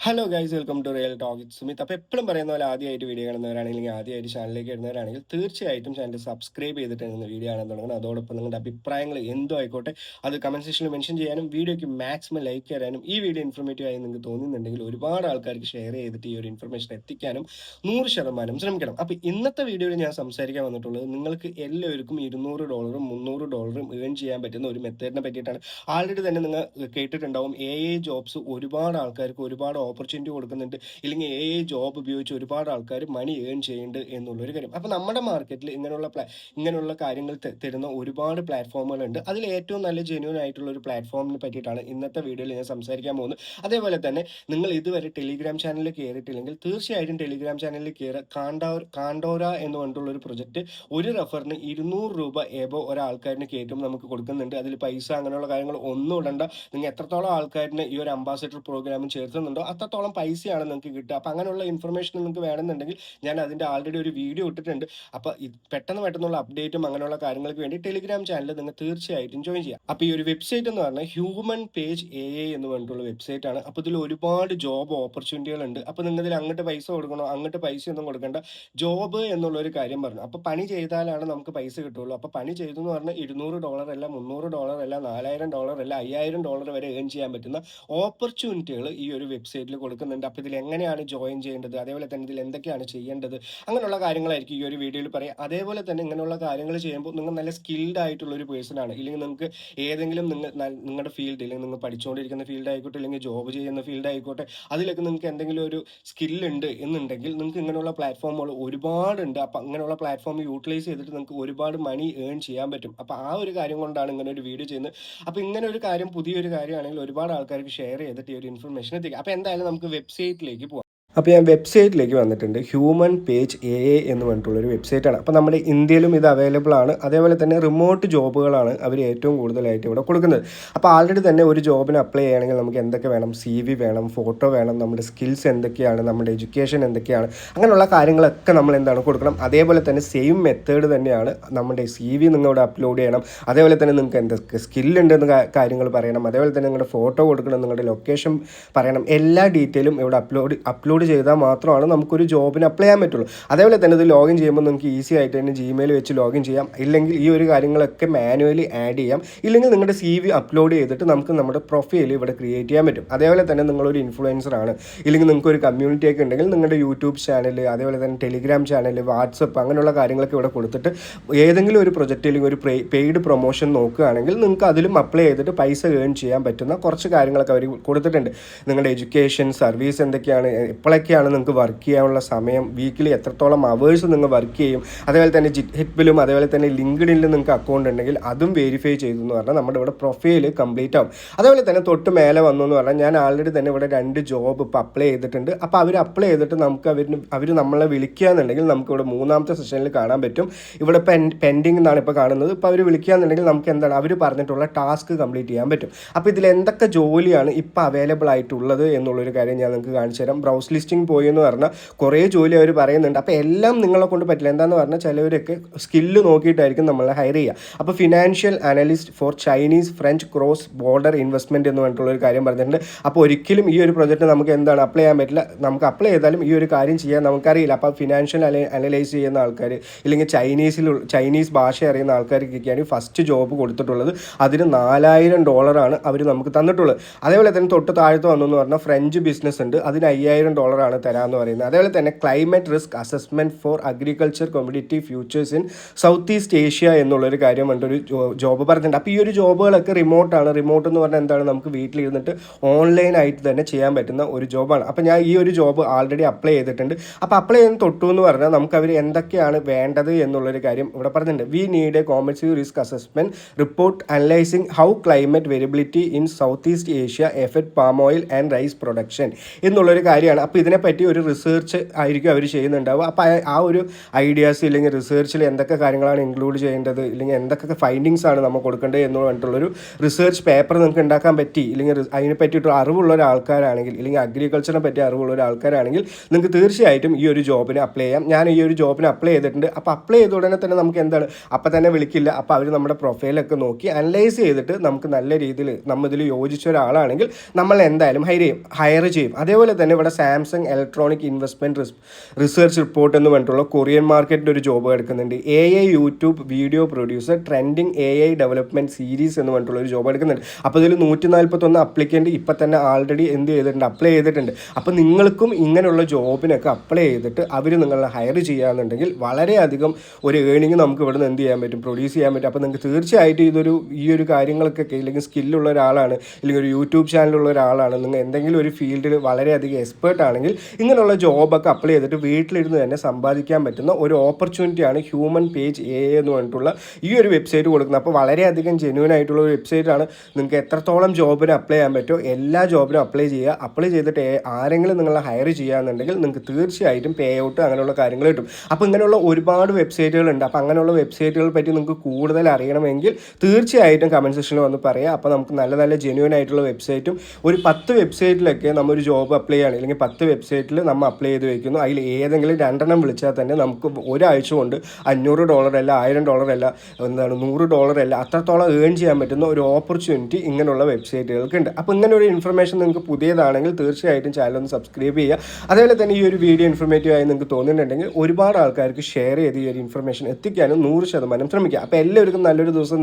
Hello guys, welcome to real talk Sumit. അപ്പോൾ എപ്പോഴും പറയുന്ന പോലെ ആദ്യമായിട്ട് വീഡിയോ കാണുന്നവരാണെങ്കിൽ ആദ്യമായിട്ട് ചാനലിലേക്ക് വരുന്നവരാണെങ്കിൽ തീർച്ചയായിട്ടും ചാനൽ സബ്സ്ക്രൈബ് ചെയ്തിട്ട് വീഡിയോ കാണാൻ തുടങ്ങണം. അതോടൊപ്പം നിങ്ങളുടെ അഭിപ്രായങ്ങൾ എന്തോ ആയിക്കോട്ടെ അത് കമൻറ്റ് സെക്ഷനിൽ മെൻഷൻ ചെയ്യാനും വീഡിയോയ്ക്ക് മാക്സിമം ലൈക്ക് തരാനും ഈ വീഡിയോ ഇൻഫോർമേറ്റീവ് ആയി നിങ്ങൾക്ക് തോന്നുന്നുണ്ടെങ്കിൽ ഒരുപാട് ആൾക്കാർക്ക് ഷെയർ ചെയ്തിട്ട് ഈ ഒരു ഇൻഫർമേഷൻ എത്തിക്കാനും 100% ശ്രമിക്കണം. അപ്പോൾ ഇന്നത്തെ വീഡിയോയിൽ ഞാൻ സംസാരിക്കാൻ വന്നിട്ടുള്ളത് നിങ്ങൾക്ക് എല്ലാവർക്കും $200 $300 ഏൺ ചെയ്യാൻ പറ്റുന്ന ഒരു മെത്തേഡിനെ പറ്റിയിട്ടാണ്. ആൾറെഡി തന്നെ നിങ്ങൾ കേട്ടിട്ടുണ്ടാവും AI ജോബ്സ് ഒരുപാട് ആൾക്കാർക്ക് ഒരുപാട് ഓപ്പർച്യൂണിറ്റി കൊടുക്കുന്നുണ്ട്, ഇല്ലെങ്കിൽ AI ജോബ് ഉപയോഗിച്ച് ഒരുപാട് ആൾക്കാർ മണി ഏൺ ചെയ്യുന്നുണ്ട് എന്നുള്ളൊരു കാര്യം. അപ്പോൾ നമ്മുടെ മാർക്കറ്റിൽ ഇങ്ങനെയുള്ള കാര്യങ്ങൾ തരുന്ന ഒരുപാട് പ്ലാറ്റ്ഫോമുകളുണ്ട്. അതിൽ ഏറ്റവും നല്ല ജെന്യൂൻ ആയിട്ടുള്ള ഒരു പ്ലാറ്റ്ഫോമിനെ പറ്റിയിട്ടാണ് ഇന്നത്തെ വീഡിയോയിൽ ഞാൻ സംസാരിക്കാൻ പോകുന്നത്. അതേപോലെ തന്നെ നിങ്ങൾ ഇതുവരെ ടെലിഗ്രാം ചാനലിൽ കയറിയിട്ടില്ലെങ്കിൽ തീർച്ചയായിട്ടും ടെലിഗ്രാം ചാനലിൽ കയറുക. കാണ്ടോര എന്ന് പറഞ്ഞിട്ടുള്ള ഒരു പ്രൊജക്റ്റ് ഒരു റെഫറിന് $200 എബോ ഒരാൾക്കാരിന് കയറ്റും നമുക്ക് കൊടുക്കുന്നുണ്ട്. അതിൽ പൈസ അങ്ങനെയുള്ള കാര്യങ്ങൾ ഒന്നും ഇടണ്ട. നിങ്ങൾ എത്രത്തോളം ആൾക്കാരിന് ഈ ഒരു അംബാസഡർ പ്രോഗ്രാമിൽ ചേർത്തുന്നുണ്ടോ അത്രത്തോളം പൈസയാണ് നിങ്ങൾക്ക് കിട്ടുക. അപ്പോൾ അങ്ങനെയുള്ള ഇൻഫർമേഷൻ നിങ്ങൾക്ക് വേണമെന്നുണ്ടെങ്കിൽ ഞാൻ അതിൻ്റെ ആൾറെഡി ഒരു വീഡിയോ ഇട്ടിട്ടുണ്ട്. അപ്പോൾ പെട്ടെന്നുള്ള അപ്ഡേറ്റും അങ്ങനെയുള്ള കാര്യങ്ങൾക്ക് വേണ്ടി ടെലിഗ്രാം ചാനൽ നിങ്ങൾ തീർച്ചയായിട്ടും ജോയിൻ ചെയ്യാം. അപ്പോൾ ഈ ഒരു വെബ്സൈറ്റ് എന്ന് പറഞ്ഞാൽ ഹ്യൂമൻ പേജ് AI എന്ന് പറഞ്ഞിട്ടുള്ള വെബ്സൈറ്റ് ആണ്. അപ്പോൾ ഇതിൽ ഒരുപാട് ജോബ് ഓപ്പർച്യൂണിറ്റികൾ ഉണ്ട്. അപ്പോൾ നിങ്ങൾ ഇതിൽ അങ്ങോട്ട് പൈസ കൊടുക്കണോ അങ്ങോട്ട് പൈസ ഒന്നും കൊടുക്കേണ്ട. ജോബ് എന്നുള്ളൊരു കാര്യം പറഞ്ഞു. അപ്പോൾ പണി ചെയ്താലാണ് നമുക്ക് പൈസ കിട്ടുള്ളൂ. അപ്പോൾ പണി ചെയ്തു എന്ന് പറഞ്ഞാൽ $200 അല്ല, $300 അല്ല, $4000 അല്ല, $5000 വരെ ഏൺ ചെയ്യാൻ പറ്റുന്ന ഓപ്പർച്യൂണിറ്റികൾ ഈ ഒരു വെബ്സൈറ്റിൽ കൊടുക്കുന്നുണ്ട്. അപ്പോൾ ഇതിൽ എങ്ങനെയാണ് ജോയിൻ ചെയ്യേണ്ടത്, അതേപോലെ തന്നെ ഇതിൽ എന്തൊക്കെയാണ് ചെയ്യേണ്ടത്, അങ്ങനെയുള്ള കാര്യങ്ങളായിരിക്കും ഈ ഒരു വീഡിയോയിൽ പറയാം. അതേപോലെ തന്നെ ഇങ്ങനെയുള്ള കാര്യങ്ങൾ ചെയ്യുമ്പോൾ നിങ്ങൾ നല്ല സ്കിൽഡ് ആയിട്ടുള്ള ഒരു പേഴ്സൺ ആണ്, ഇല്ലെങ്കിൽ നിങ്ങൾക്ക് ഏതെങ്കിലും നിങ്ങളുടെ ഫീൽഡ്, അല്ലെങ്കിൽ നിങ്ങൾ പഠിച്ചുകൊണ്ടിരിക്കുന്ന ഫീൽഡ് ആയിക്കോട്ടെ, അല്ലെങ്കിൽ ജോബ് ചെയ്യുന്ന ഫീൽഡ് ആയിക്കോട്ടെ, അതിലൊക്കെ നിങ്ങൾക്ക് എന്തെങ്കിലും ഒരു സ്കില്ലുണ്ട് എന്നുണ്ടെങ്കിൽ നിങ്ങൾക്ക് ഇങ്ങനെയുള്ള പ്ലാറ്റ്ഫോമുകൾ ഒരുപാടുണ്ട്. അപ്പം അങ്ങനെയുള്ള പ്ലാറ്റ്ഫോം യൂട്ടിലൈസ് ചെയ്തിട്ട് നിങ്ങൾക്ക് ഒരുപാട് മണി ഏൺ ചെയ്യാൻ പറ്റും. അപ്പോൾ ആ ഒരു കാര്യം കൊണ്ടാണ് ഇങ്ങനെ ഒരു വീഡിയോ ചെയ്യുന്നത്. അപ്പോൾ ഇങ്ങനെ ഒരു കാര്യം പുതിയൊരു കാര്യമാണെങ്കിൽ ഒരുപാട് ആൾക്കാർക്ക് ഷെയർ ചെയ്തിട്ട് ഈ ഒരു ഇൻഫർമേഷൻ എത്തിക്കുക. അപ്പോൾ എന്തായാലും നമുക്ക് വെബ്സൈറ്റിലേക്ക് പോകാം. അപ്പോൾ ഞാൻ വെബ്സൈറ്റിലേക്ക് വന്നിട്ടുണ്ട്. ഹ്യൂമൻ പേജ് AI എന്ന് പറഞ്ഞിട്ടുള്ളൊരു വെബ്സൈറ്റാണ്. അപ്പോൾ നമ്മുടെ ഇന്ത്യയിലും ഇത് അവൈലബിൾ ആണ്. അതേപോലെ തന്നെ റിമോട്ട് ജോബുകളാണ് അവർ ഏറ്റവും കൂടുതലായിട്ട് ഇവിടെ കൊടുക്കുന്നത്. അപ്പോൾ ആൾറെഡി തന്നെ ഒരു ജോബിന് അപ്ലൈ ചെയ്യണമെങ്കിൽ നമുക്ക് എന്തൊക്കെ വേണം? CV വേണം, ഫോട്ടോ വേണം, നമ്മുടെ സ്കിൽസ് എന്തൊക്കെയാണ്, നമ്മുടെ എഡ്യൂക്കേഷൻ എന്തൊക്കെയാണ്, അങ്ങനെയുള്ള കാര്യങ്ങളൊക്കെ നമ്മൾ എന്താണ് കൊടുക്കണം. അതേപോലെ തന്നെ സെയിം മെത്തേഡ് തന്നെയാണ് നമ്മുടെ CV നിങ്ങളിവിടെ അപ്ലോഡ് ചെയ്യണം. അതേപോലെ തന്നെ നിങ്ങൾക്ക് എന്തൊക്കെ സ്കില്ലുണ്ടെന്ന് കാര്യങ്ങൾ പറയണം. അതേപോലെ തന്നെ നിങ്ങളുടെ ഫോട്ടോ കൊടുക്കണം, നിങ്ങളുടെ ലൊക്കേഷൻ പറയണം. എല്ലാ ഡീറ്റെയിലും ഇവിടെ അപ്ലോഡ് ചെയ്താൽ മാത്രമാണ് നമുക്കൊരു ജോബിന് അപ്ലൈ ചെയ്യാൻ പറ്റുള്ളൂ. അതേപോലെ തന്നെ ഇത് ലോഗിൻ ചെയ്യുമ്പോൾ നമുക്ക് ഈസി ആയിട്ട് തന്നെ Gmail വെച്ച് ലോഗിൻ ചെയ്യാം. ഇല്ലെങ്കിൽ ഈ ഒരു കാര്യങ്ങളൊക്കെ മാനുവലി ആഡ് ചെയ്യാം. ഇല്ലെങ്കിൽ നിങ്ങളുടെ CV അപ്ലോഡ് ചെയ്തിട്ട് നമുക്ക് നമ്മുടെ പ്രൊഫൈൽ ഇവിടെ ക്രിയേറ്റ് ചെയ്യാൻ പറ്റും. അതേപോലെ തന്നെ നിങ്ങളൊരു ഇൻഫ്ലുവൻസർ ആണ്, ഇല്ലെങ്കിൽ നിങ്ങൾക്ക് ഒരു കമ്മ്യൂണിറ്റി ഒക്കെ ഉണ്ടെങ്കിൽ നിങ്ങളുടെ യൂട്യൂബ് ചാനൽ, അതേപോലെ തന്നെ ടെലിഗ്രാം ചാനൽ, വാട്സപ്പ്, അങ്ങനെയുള്ള കാര്യങ്ങളൊക്കെ ഇവിടെ കൊടുത്തിട്ട് ഏതെങ്കിലും ഒരു പ്രൊജക്റ്റ് അല്ലെങ്കിൽ ഒരു പെയ്ഡ് പ്രൊമോഷൻ നോക്കുകയാണെങ്കിൽ നിങ്ങൾക്ക് അതിലും അപ്ലൈ ചെയ്തിട്ട് പൈസ ഏൺ ചെയ്യാൻ പറ്റുന്ന കുറച്ച് കാര്യങ്ങളൊക്കെ അവർ കൊടുത്തിട്ടുണ്ട്. നിങ്ങളുടെ എഡ്യൂക്കേഷൻ, സർവീസ് എന്തൊക്കെയാണ്, എപ്പോഴൊക്കെയാണ് നിങ്ങൾക്ക് വർക്ക് ചെയ്യാനുള്ള സമയം, വീക്കിലി എത്രത്തോളം അവേഴ്സ് നിങ്ങൾ വർക്ക് ചെയ്യും, അതേപോലെ തന്നെ ജിറ്റ്ഹബിലും അതേപോലെ തന്നെ ലിങ്ക്ഡിനിലും നിങ്ങൾക്ക് അക്കൗണ്ട് ഉണ്ടെങ്കിൽ അതും വെരിഫൈ ചെയ്തു എന്ന് പറഞ്ഞാൽ നമ്മുടെ ഇവിടെ പ്രൊഫൈൽ കംപ്ലീറ്റ് ആവും. അതേപോലെ തന്നെ തൊട്ട് മേലെ വന്നു എന്ന് പറഞ്ഞാൽ ഞാൻ ആൾറെഡി തന്നെ ഇവിടെ 2 ജോബ് ഇപ്പോൾ അപ്ലൈ ചെയ്തിട്ടുണ്ട്. അപ്പോൾ അവർ അപ്ലൈ ചെയ്തിട്ട് നമുക്ക് അവർ നമ്മളെ വിളിക്കുക എന്നുണ്ടെങ്കിൽ നമുക്ക് ഇവിടെ 3ാമത്തെ സെഷനിൽ കാണാൻ പറ്റും. ഇവിടെ പെൻഡിങ് എന്നാണ് ഇപ്പോൾ കാണുന്നത്. ഇപ്പോൾ അവർ വിളിക്കുക എന്നുണ്ടെങ്കിൽ നമുക്ക് എന്താണ് അവർ പറഞ്ഞിട്ടുള്ള ടാസ്ക് കംപ്ലീറ്റ് ചെയ്യാൻ പറ്റും. അപ്പോൾ ഇതിൽ എന്തൊക്കെ ജോലിയാണ് ഇപ്പോൾ അവൈലബിൾ ആയിട്ടുള്ളത് എന്നുള്ളൊരു കാര്യം ഞാൻ നിങ്ങൾക്ക് കാണിച്ചു തരാം. ബ്രൗസ് ലിസ്റ്റിംഗ് പോയി എന്ന് പറഞ്ഞാൽ കുറേ ജോലി അവർ പറയുന്നുണ്ട്. അപ്പോൾ എല്ലാം നിങ്ങളെ കൊണ്ട് പറ്റില്ല. എന്താണെന്ന് പറഞ്ഞാൽ ചിലവരൊക്കെ സ്കില്ല് നോക്കിയിട്ടായിരിക്കും നമ്മളെ ഹയർ ചെയ്യുക. അപ്പോൾ financial analyst for Chinese French cross border investment എന്ന് പറഞ്ഞിട്ടുള്ളൊരു കാര്യം പറഞ്ഞിട്ടുണ്ട്. അപ്പോൾ ഒരിക്കലും ഈ ഒരു പ്രൊജക്റ്റ് നമുക്ക് എന്താണ് അപ്ലൈ ചെയ്യാൻ പറ്റില്ല. നമുക്ക് അപ്ലൈ ചെയ്താലും ഈ ഒരു കാര്യം ചെയ്യാൻ നമുക്കറിയില്ല. അപ്പോൾ ഫിനാൻഷ്യൽ അനലൈസ് ചെയ്യുന്ന ആൾക്കാർ, ഇല്ലെങ്കിൽ ചൈനീസ് ഭാഷ അറിയുന്ന ആൾക്കാർക്കൊക്കെയാണ് ഫസ്റ്റ് ജോബ് കൊടുത്തിട്ടുള്ളത്. അതിന് $4000 അവർ നമുക്ക് തന്നിട്ടുള്ളത്. അതേപോലെ തന്നെ തൊട്ട് താഴത്ത് വന്നെന്ന് പറഞ്ഞാൽ ഫ്രഞ്ച് ബിസിനസ് ഉണ്ട്, അതിന് $5000 തരാമെന്ന് പറയുന്നത്. അതേപോലെ തന്നെ climate risk assessment four agriculture community futures in South East Asia എന്നുള്ളൊരു കാര്യം കൊണ്ടൊരു ജോബ് പറഞ്ഞിട്ടുണ്ട്. അപ്പോൾ ഈ ഒരു ജോബുകളൊക്കെ റിമോട്ടാണ്. റിമോട്ട് എന്ന് പറഞ്ഞാൽ എന്താണ്, നമുക്ക് വീട്ടിലിരുന്നിട്ട് ഓൺലൈനായിട്ട് തന്നെ ചെയ്യാൻ പറ്റുന്ന ഒരു ജോബാണ്. അപ്പോൾ ഞാൻ ഈ ഒരു ജോബ് ആൾറെഡി അപ്ലൈ ചെയ്തിട്ടുണ്ട്. അപ്പോൾ അപ്ലൈ ചെയ്യുന്ന തൊട്ടു എന്ന് പറഞ്ഞാൽ നമുക്ക് അവർ എന്തൊക്കെയാണ് വേണ്ടത് എന്നുള്ളൊരു കാര്യം ഇവിടെ പറഞ്ഞിട്ടുണ്ട്. We need a compensatory risk assessment report analysing how climate variability in South East Asia effect palm oil and rice production എന്നുള്ളൊരു കാര്യമാണ്. അപ്പോൾ അപ്പോൾ ഇതിനെപ്പറ്റി ഒരു റിസർച്ച് ആയിരിക്കും അവർ ചെയ്യുന്നുണ്ടാവുക. അപ്പോൾ ആ ഒരു ഐഡിയാസ് ഇല്ലെങ്കിൽ റിസർച്ചിൽ എന്തൊക്കെ കാര്യങ്ങളാണ് ഇൻക്ലൂഡ് ചെയ്യേണ്ടത്, ഇല്ലെങ്കിൽ എന്തൊക്കെ ഫൈൻഡിങ്സ് ആണ് നമ്മൾ കൊടുക്കേണ്ടത് എന്ന് പറഞ്ഞിട്ടുള്ളൊരു റിസർച്ച് പേപ്പർ നിങ്ങൾക്ക് ഉണ്ടാക്കാൻ പറ്റി, ഇല്ലെങ്കിൽ അതിനെ പറ്റിയിട്ട് അറിവുള്ള ഒരാൾക്കാരാണെങ്കിൽ, ഇല്ലെങ്കിൽ അഗ്രികൾച്ചറിനെ പറ്റി അറിവുള്ള ഒരാൾക്കാരാണെങ്കിൽ നിങ്ങൾക്ക് തീർച്ചയായിട്ടും ഈ ഒരു ജോബിന് അപ്ലൈ ചെയ്യാം. ഞാൻ ഈ ഒരു ജോബിന് അപ്ലൈ ചെയ്തിട്ടുണ്ട്. അപ്പോൾ അപ്ലൈ ചെയ്ത ഉടനെ തന്നെ നമുക്ക് എന്താണ്, അപ്പം തന്നെ വിളിക്കില്ല. അപ്പോൾ അവർ നമ്മുടെ പ്രൊഫൈലൊക്കെ നോക്കി അനലൈസ് ചെയ്തിട്ട് നമുക്ക് നല്ല രീതിയിൽ നമ്മൾ ഇതിൽ യോജിച്ച ഒരാളാണെങ്കിൽ നമ്മൾ എന്തായാലും ഹയർ ചെയ്യും. അതേപോലെ തന്നെ ഇവിടെ Samsung electronic investment research report എന്ന് പറഞ്ഞിട്ടുള്ള കൊറിയൻ മാർക്കറ്റിൽ ഒരു ജോബ് എടുക്കുന്നുണ്ട്. AI YouTube video producer trending AI development series എന്ന് പറഞ്ഞിട്ടുള്ള ഒരു ജോബ് എടുക്കുന്നുണ്ട്. അപ്പോൾ ഇതിൽ 141 അപ്ലിക്കൻ്റ് ഇപ്പം തന്നെ ആൾറെഡി എന്ത് ചെയ്തിട്ടുണ്ട്, അപ്ലൈ ചെയ്തിട്ടുണ്ട്. അപ്പോൾ നിങ്ങൾക്കും ഇങ്ങനെയുള്ള ജോബിനൊക്കെ അപ്ലൈ ചെയ്തിട്ട് അവർ നിങ്ങളെ ഹയർ ചെയ്യുകയാണെന്നുണ്ടെങ്കിൽ വളരെയധികം ഒരു ഏണിങ് നമുക്ക് ഇവിടെ നിന്ന് എന്ത് ചെയ്യാൻ പറ്റും, പ്രൊഡ്യൂസ് ചെയ്യാൻ പറ്റും. അപ്പോൾ നിങ്ങൾക്ക് തീർച്ചയായിട്ടും ഈ ഒരു കാര്യങ്ങൾക്കൊക്കെ ഇല്ലെങ്കിൽ സ്കില്ലുള്ള ഒരാളാണ്, ഇല്ലെങ്കിൽ ഒരു യൂട്യൂബ് ചാനലുള്ള ഒരാളാണ്, നിങ്ങൾ എന്തെങ്കിലും ഒരു ഫീൽഡിൽ വളരെയധികം എക്സ്പേർട്ട് ആണെങ്കിൽ ഇങ്ങനെയുള്ള ജോബൊക്കെ അപ്ലൈ ചെയ്തിട്ട് വീട്ടിലിരുന്ന് തന്നെ സമ്പാദിക്കാൻ പറ്റുന്ന ഒരു ഓപ്പർച്യൂണിറ്റിയാണ് ഹ്യൂമൻ പേജ് AI എന്ന് പറഞ്ഞിട്ടുള്ള ഈ ഒരു വെബ്സൈറ്റ് കൊടുക്കുന്നത്. അപ്പോൾ വളരെയധികം ജെന്യൂൻ ആയിട്ടുള്ള ഒരു വെബ്സൈറ്റാണ്. നിങ്ങൾക്ക് എത്രത്തോളം ജോബിന് അപ്ലൈ ചെയ്യാൻ പറ്റുമോ എല്ലാ ജോബിനും അപ്ലൈ ചെയ്യുക. അപ്ലൈ ചെയ്തിട്ട് ആരെങ്കിലും നിങ്ങളെ ഹയർ ചെയ്യുകയാണെന്നുണ്ടെങ്കിൽ നിങ്ങൾക്ക് തീർച്ചയായിട്ടും പേ ഔട്ട് അങ്ങനെയുള്ള കാര്യങ്ങൾ കിട്ടും. അപ്പോൾ ഇങ്ങനെയുള്ള ഒരുപാട് വെബ്സൈറ്റുകളുണ്ട്. അപ്പോൾ അങ്ങനെയുള്ള വെബ്സൈറ്റുകളെ പറ്റി നിങ്ങൾക്ക് കൂടുതൽ അറിയണമെങ്കിൽ തീർച്ചയായിട്ടും കമൻറ്റ് സെക്ഷനിൽ വന്ന് പറയുക. അപ്പോൾ നമുക്ക് നല്ല നല്ല ജെന്യൂൻ ആയിട്ടുള്ള വെബ്സൈറ്റും ഒരു 10 വെബ്സൈറ്റിലൊക്കെ നമ്മളൊരു ജോബ് അപ്ലൈ ചെയ്യണം, അല്ലെങ്കിൽ 10 വെബ്സൈറ്റിൽ നമ്മൾ അപ്ലൈ ചെയ്ത് വയ്ക്കുന്നു. അതിൽ ഏതെങ്കിലും 2 വിളിച്ചാൽ തന്നെ നമുക്ക് ഒരാഴ്ച കൊണ്ട് $500 അല്ല, $1000 അല്ല, എന്താണ് $100 അല്ല, അത്രത്തോളം ഏൺ ചെയ്യാൻ പറ്റുന്ന ഒരു ഓപ്പർച്യൂണിറ്റി ഇങ്ങനെയുള്ള വെബ്സൈറ്റുകൾക്ക് ഉണ്ട്. അപ്പോൾ ഇങ്ങനെ ഒരു ഇൻഫർമേഷൻ നിങ്ങൾക്ക് പുതിയതാണെങ്കിൽ തീർച്ചയായിട്ടും ചാനൽ ഒന്ന് സബ്സ്ക്രൈബ് ചെയ്യുക. അതേപോലെ തന്നെ ഈ ഒരു വീഡിയോ ഇൻഫർമേറ്റീവ് ആയി നിങ്ങൾക്ക് തോന്നുന്നുണ്ടെങ്കിൽ ഒരുപാട് ആൾക്കാർക്ക് ഷെയർ ചെയ്ത് ഈ ഒരു ഇൻഫർമേഷൻ എത്തിക്കാനും 100% ശ്രമിക്കുക. അപ്പോൾ എല്ലാവർക്കും നല്ലൊരു ദിവസം